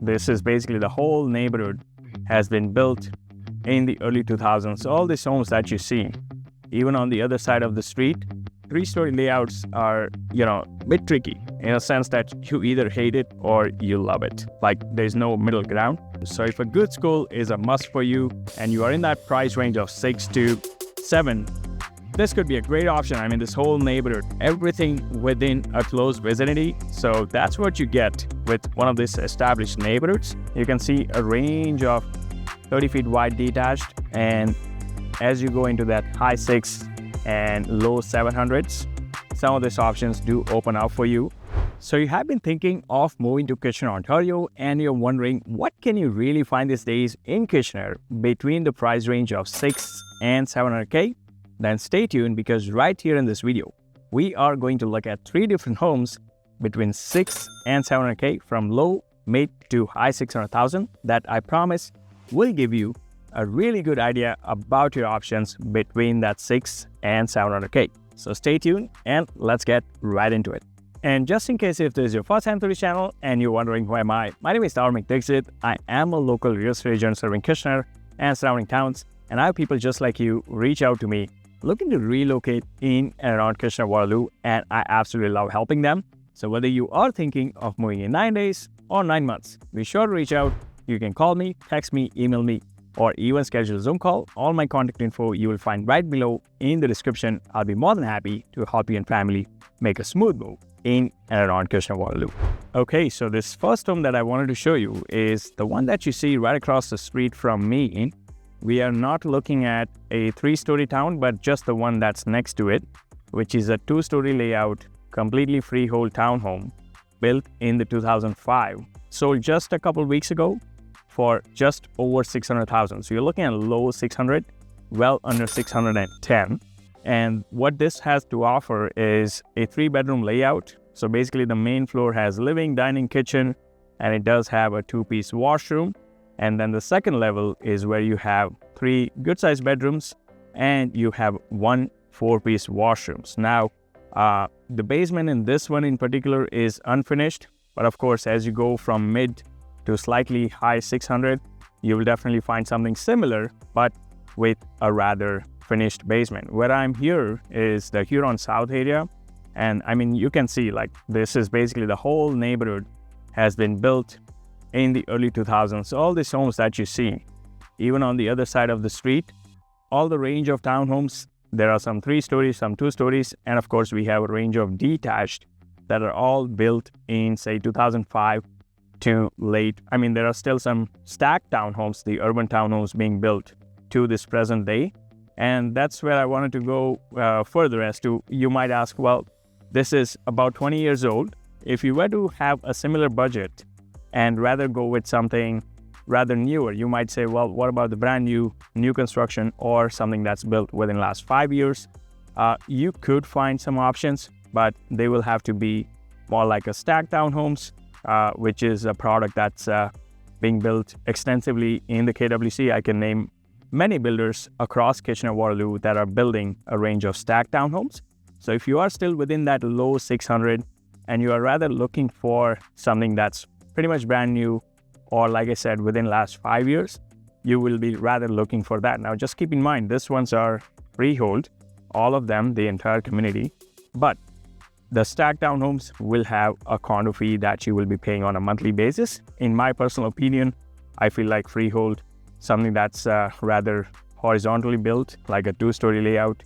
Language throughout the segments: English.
This is basically the whole neighborhood has been built in the early 2000s. So all these homes that you see, even on the other side of the street, three-story layouts are, a bit tricky in a sense that you either hate it or you love it. Like there's no middle ground. So if a good school is a must for you and you are in that price range of 6 to 7, this could be a great option. I mean, this whole neighborhood, everything within a close vicinity. So that's what you get with one of these established neighborhoods. You can see a range of 30 feet wide detached, and as you go into that high 6 and low 700s, some of these options do open up for you. So you have been thinking of moving to Kitchener, Ontario, and you're wondering what can you really find these days in Kitchener between the price range of 6 and 700K? Then stay tuned, because right here in this video, we are going to look at 3 different homes between 6 and 700K from low, mid to high 600,000 that I promise will give you a really good idea about your options between that 6 and 700K. So stay tuned and let's get right into it. And just in case if this is your first time to the channel and you're wondering who am I, my name is Detached. I am a local real estate agent serving Kitchener and surrounding towns, and I have people just like you reach out to me looking to relocate in and around Kitchener-Waterloo, and I absolutely love helping them. So whether you are thinking of moving in 9 days or 9 months, be sure to reach out. You can call me, text me, email me, or even schedule a Zoom call. All my contact info you will find right below in the description. I'll be more than happy to help you and family make a smooth move in and around Kitchener-Waterloo. Okay, so this first home that I wanted to show you is the one that you see right across the street from me. We are not looking at a 3-story town, but just the one that's next to it, which is a 2-story layout, completely freehold townhome, built in the 2005. Sold just a couple weeks ago for just over 600,000. So you're looking at low 600, well under 610. And what this has to offer is a 3-bedroom layout. So basically the main floor has living, dining, kitchen, and it does have a 2-piece washroom. And then the second level is where you have 3 good-sized bedrooms and you have 1 4-piece washrooms. Now, the basement in this one in particular is unfinished, but of course, as you go from mid to slightly high 600, you will definitely find something similar, but with a rather finished basement. Where I'm here is the Huron South area, and I mean, you can see like this is basically the whole neighborhood has been built in the early 2000s. All these homes that you see, even on the other side of the street, all the range of townhomes, there are some 3 stories, some 2 stories, and of course we have a range of detached that are all built in say 2005 to late. I mean, there are still some stacked townhomes, the urban townhomes being built to this present day. And that's where I wanted to go further as to, you might ask, well, this is about 20 years old. If you were to have a similar budget and rather go with something rather newer, you might say, well, what about the brand new construction or something that's built within the last 5 years? You could find some options, but they will have to be more like a stacked townhomes, which is a product that's being built extensively in the KWC. I can name many builders across Kitchener-Waterloo that are building a range of stacked townhomes. So if you are still within that low 600 and you are rather looking for something that's pretty much brand new, or like I said, within the last 5 years, you will be rather looking for that. Now, just keep in mind, these ones are freehold, all of them, the entire community, but the stacked townhomes will have a condo fee that you will be paying on a monthly basis. In my personal opinion, I feel like freehold, something that's rather horizontally built, like a 2-story layout,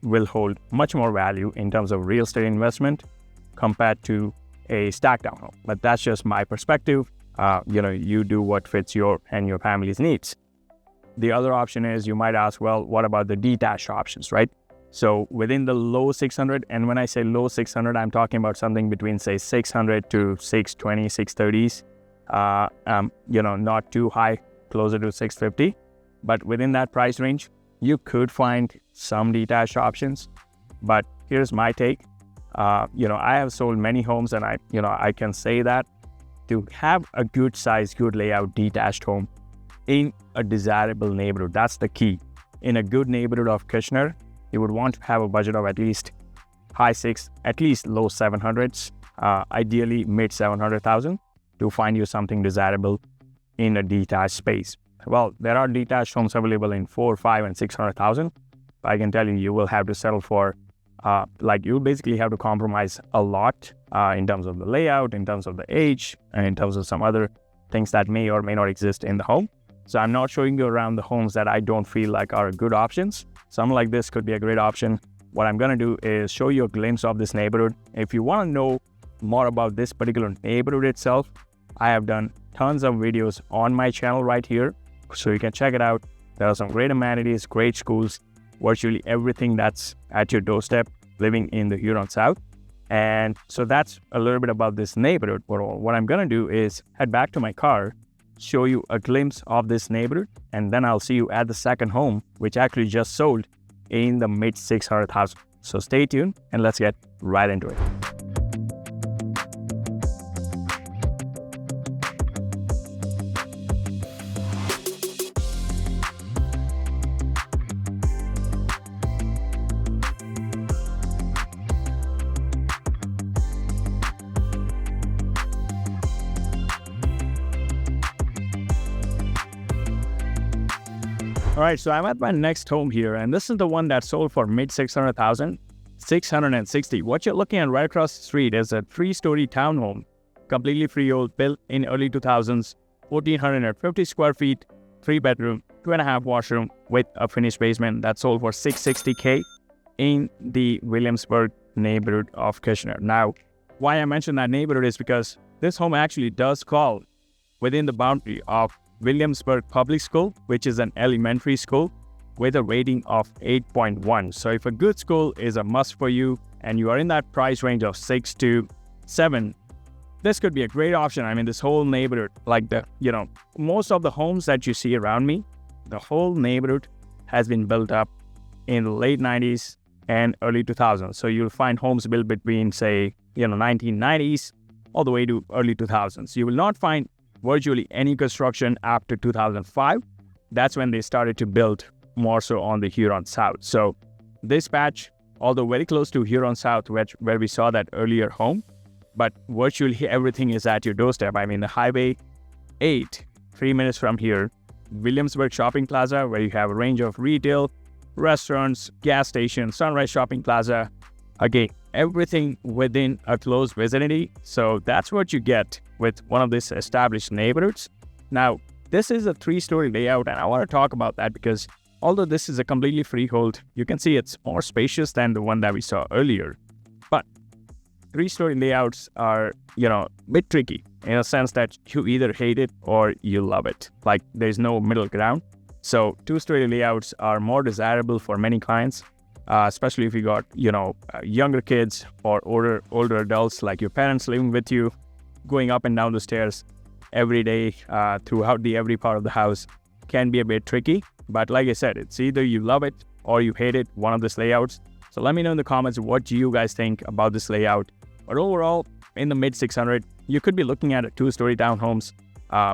will hold much more value in terms of real estate investment compared to a stacked townhome. But that's just my perspective. You do what fits your and your family's needs. The other option is, you might ask, well, what about the detached options, right? So within the low 600, and when I say low 600, I'm talking about something between say 600 to 620, 630s. Not too high, closer to 650. But within that price range, you could find some detached options. But here's my take. I have sold many homes, and I can say that to have a good size, good layout detached home in a desirable neighborhood, that's the key. In a good neighborhood of Kitchener, you would want to have a budget of at least high 6, at least low 700s, ideally mid 700,000. to find you something desirable in a detached space. Well, there are detached homes available in 4, 5, and 600,000. I can tell you, you will have to settle for, you basically have to compromise a lot in terms of the layout, in terms of the age, and in terms of some other things that may or may not exist in the home. So I'm not showing you around the homes that I don't feel like are good options. Something like this could be a great option. What I'm going to do is show you a glimpse of this neighborhood. If you want to know more about this particular neighborhood itself, I have done tons of videos on my channel right here, so you can check it out. There are some great amenities, great schools, virtually everything that's at your doorstep living in the Huron South. And so that's a little bit about this neighborhood. What I'm going to do is head back to my car, show you a glimpse of this neighborhood, and then I'll see you at the second home, which actually just sold in the mid 600,000. So stay tuned and let's get right into it. All right, so I'm at my next home here, and this is the one that sold for mid 600,000, 660. What you're looking at right across the street is a 3-story townhome, completely freehold, built in early 2000s, 1,450 square feet, 3-bedroom, 2.5 washroom with a finished basement that sold for 660K in the Williamsburg neighborhood of Kitchener. Now, why I mentioned that neighborhood is because this home actually does fall within the boundary of Williamsburg Public School, which is an elementary school with a rating of 8.1. So if a good school is a must for you and you are in that price range of 6 to 7, this could be a great option. I mean, this whole neighborhood, most of the homes that you see around me, the whole neighborhood has been built up in the late 90s and early 2000s. So you'll find homes built between, say, 1990s all the way to early 2000s. You will not find virtually any construction after 2005. That's when they started to build more so on the Huron South. So this patch, although very close to Huron South, where we saw that earlier home, but virtually everything is at your doorstep. I mean, the Highway 8, 3 minutes from here, Williamsburg Shopping Plaza, where you have a range of retail, restaurants, gas stations, Sunrise Shopping Plaza. Again, everything within a close vicinity. So that's what you get with one of these established neighborhoods. Now, this is a 3-story layout, and I want to talk about that because although this is a completely freehold, you can see it's more spacious than the one that we saw earlier. But 3-story layouts are, a bit tricky in a sense that you either hate it or you love it. Like, there's no middle ground. So 2-story layouts are more desirable for many clients, especially if you got, younger kids or older adults like your parents living with you. Going up and down the stairs every day throughout every part of the house can be a bit tricky. But like I said, it's either you love it or you hate it, one of these layouts. So let me know in the comments what you guys think about this layout. But overall, in the mid 600, you could be looking at a 2-story townhomes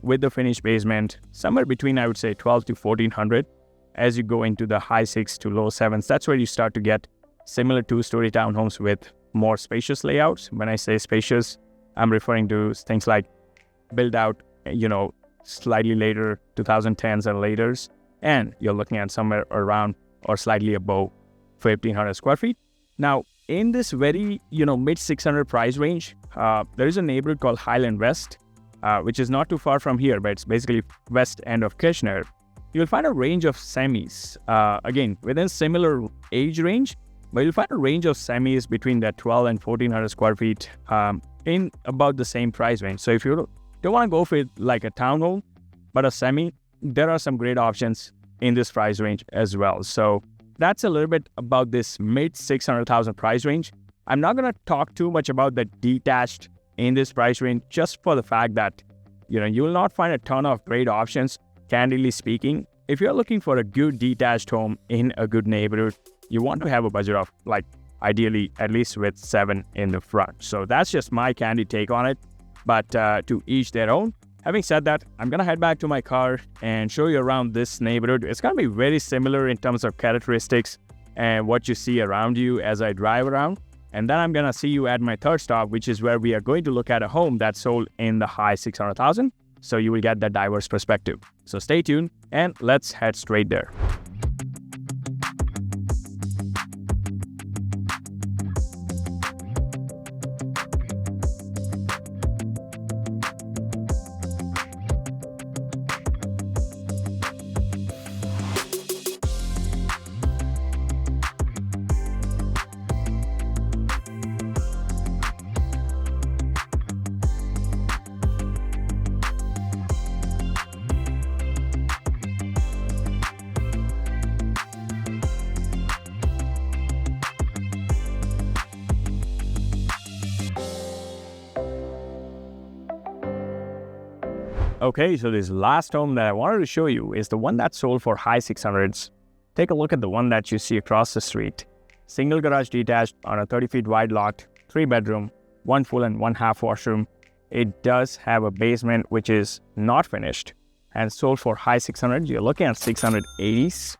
with the finished basement, somewhere between, I would say, 12 to 1,400. As you go into the high 6 to low 7s, that's where you start to get similar 2-story townhomes with more spacious layouts. When I say spacious, I'm referring to things like build out, slightly later, 2010s and laters, and you're looking at somewhere around or slightly above 1,500 square feet. Now, in this very, mid 600 price range, there is a neighborhood called Highland West, which is not too far from here, but it's basically west end of Kitchener. You'll find a range of semis, again, within similar age range, but you'll find a range of semis between that 12 and 1,400 square feet in about the same price range. So if you don't want to go for like a townhome, but a semi, there are some great options in this price range as well. So that's a little bit about this mid 600,000 price range. I'm not going to talk too much about the detached in this price range, just for the fact that, you will not find a ton of great options, candidly speaking. If you're looking for a good detached home in a good neighborhood, you want to have a budget of ideally at least with 7 in the front. So that's just my candid take on it, but to each their own. Having said that, I'm going to head back to my car and show you around this neighborhood. It's going to be very similar in terms of characteristics and what you see around you as I drive around. And then I'm going to see you at my third stop, which is where we are going to look at a home that's sold in the high 600,000. So you will get that diverse perspective. So stay tuned and let's head straight there. Okay, so this last home that I wanted to show you is the one that sold for high 600s. Take a look at the one that you see across the street. Single garage detached on a 30 feet wide lot, 3 bedroom, 1 full and 1 half washroom. It does have a basement which is not finished and sold for high 600s. You're looking at 680s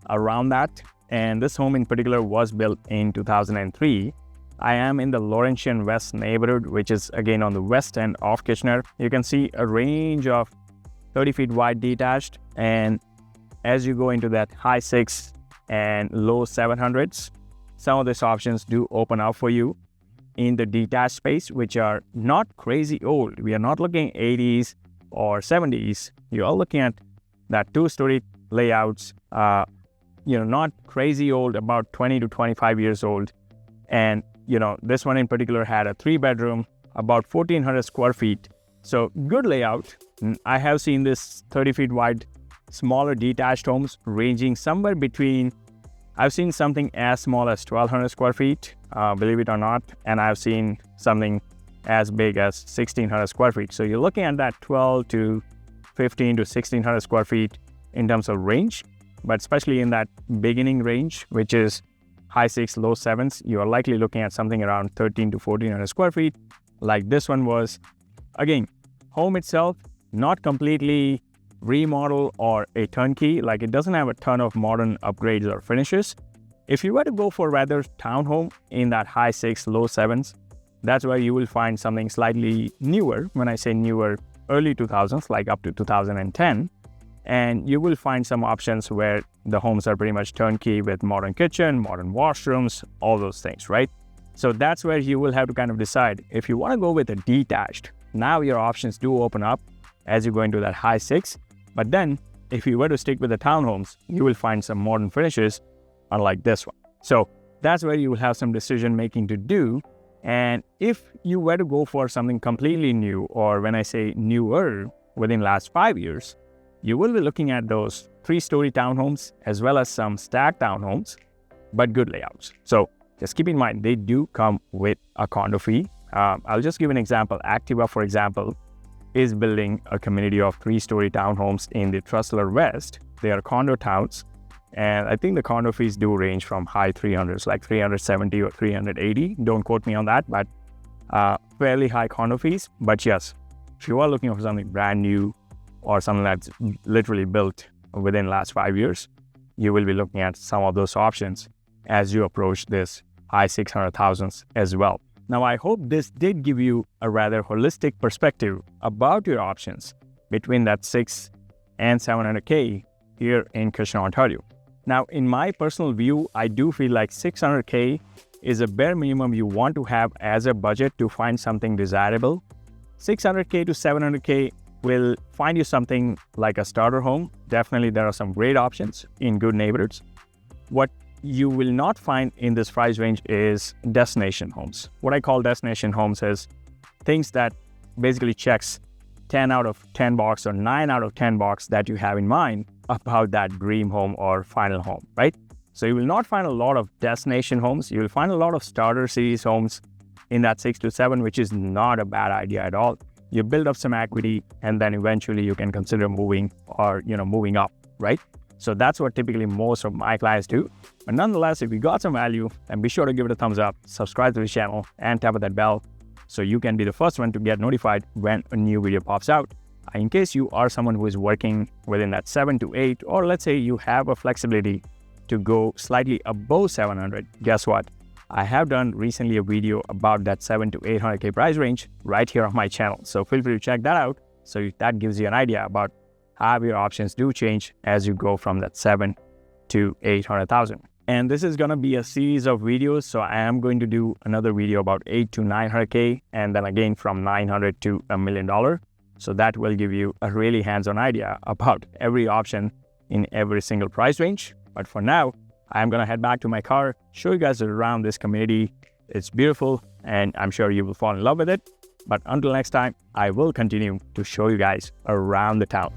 around that. And this home in particular was built in 2003. I am in the Laurentian West neighborhood, which is again on the west end of Kitchener. You can see a range of 30 feet wide detached. And as you go into that high 6 and low 700s, some of these options do open up for you in the detached space, which are not crazy old. We are not looking 80s or 70s. You are looking at that 2-story layouts, not crazy old, about 20 to 25 years old. And this one in particular had a 3 bedroom, about 1,400 square feet. So good layout. I have seen this 30 feet wide, smaller detached homes ranging somewhere between, I've seen something as small as 1,200 square feet, believe it or not. And I've seen something as big as 1,600 square feet. So you're looking at that 12 to 15 to 1,600 square feet in terms of range, but especially in that beginning range, which is high 6, low 7s, you are likely looking at something around 13 to 1,400 square feet, like this one was. Again, home itself, not completely remodel or a turnkey, like it doesn't have a ton of modern upgrades or finishes. If you were to go for rather townhome in that high 6, low 7s, that's where you will find something slightly newer. When I say newer, early 2000s, like up to 2010. And you will find some options where the homes are pretty much turnkey with modern kitchen, modern washrooms, all those things, right? So that's where you will have to kind of decide. If you want to go with a detached, now your options do open up as you go into that high 6. But then if you were to stick with the townhomes, you will find some modern finishes, unlike this one. So that's where you will have some decision making to do. And if you were to go for something completely new, or when I say newer, within last 5 years, you will be looking at those 3-story townhomes as well as some stacked townhomes, but good layouts. So just keep in mind, they do come with a condo fee. I'll just give an example. Activa, for example, is building a community of 3-story townhomes in the Trustler West. They are condo towns. And I think the condo fees do range from high 300s, like 370 or 380. Don't quote me on that, but fairly high condo fees. But yes, if you are looking for something brand new, or something that's literally built within the last 5 years, you will be looking at some of those options as you approach this high 600,000s as well. Now, I hope this did give you a rather holistic perspective about your options between that 6 and 700K here in Kitchener, Ontario. Now, in my personal view, I do feel like 600K is a bare minimum you want to have as a budget to find something desirable. 600K to 700K will find you something like a starter home. Definitely, there are some great options in good neighborhoods. What you will not find in this price range is destination homes. What I call destination homes is things that basically checks 10 out of 10 box or 9 out of 10 box that you have in mind about that dream home or final home, right? So you will not find a lot of destination homes. You will find a lot of starter series homes in that 6 to 7, which is not a bad idea at all. You build up some equity and then eventually you can consider moving or, moving up, right? So that's what typically most of my clients do. But nonetheless, if you got some value, then be sure to give it a thumbs up, subscribe to the channel and tap on that bell so you can be the first one to get notified when a new video pops out. In case you are someone who is working within that 7 to 8, or let's say you have a flexibility to go slightly above 700, guess what? I have done recently a video about that 7 to 800K price range right here on my channel. So feel free to check that out. So that gives you an idea about how your options do change as you go from that 7 to 800,000. And this is going to be a series of videos. So I am going to do another video about 8 to 900K and then again from 900 to $1 million. So that will give you a really hands-on idea about every option in every single price range. But for now, I'm going to head back to my car, show you guys around this community. It's beautiful and I'm sure you will fall in love with it. But until next time, I will continue to show you guys around the town.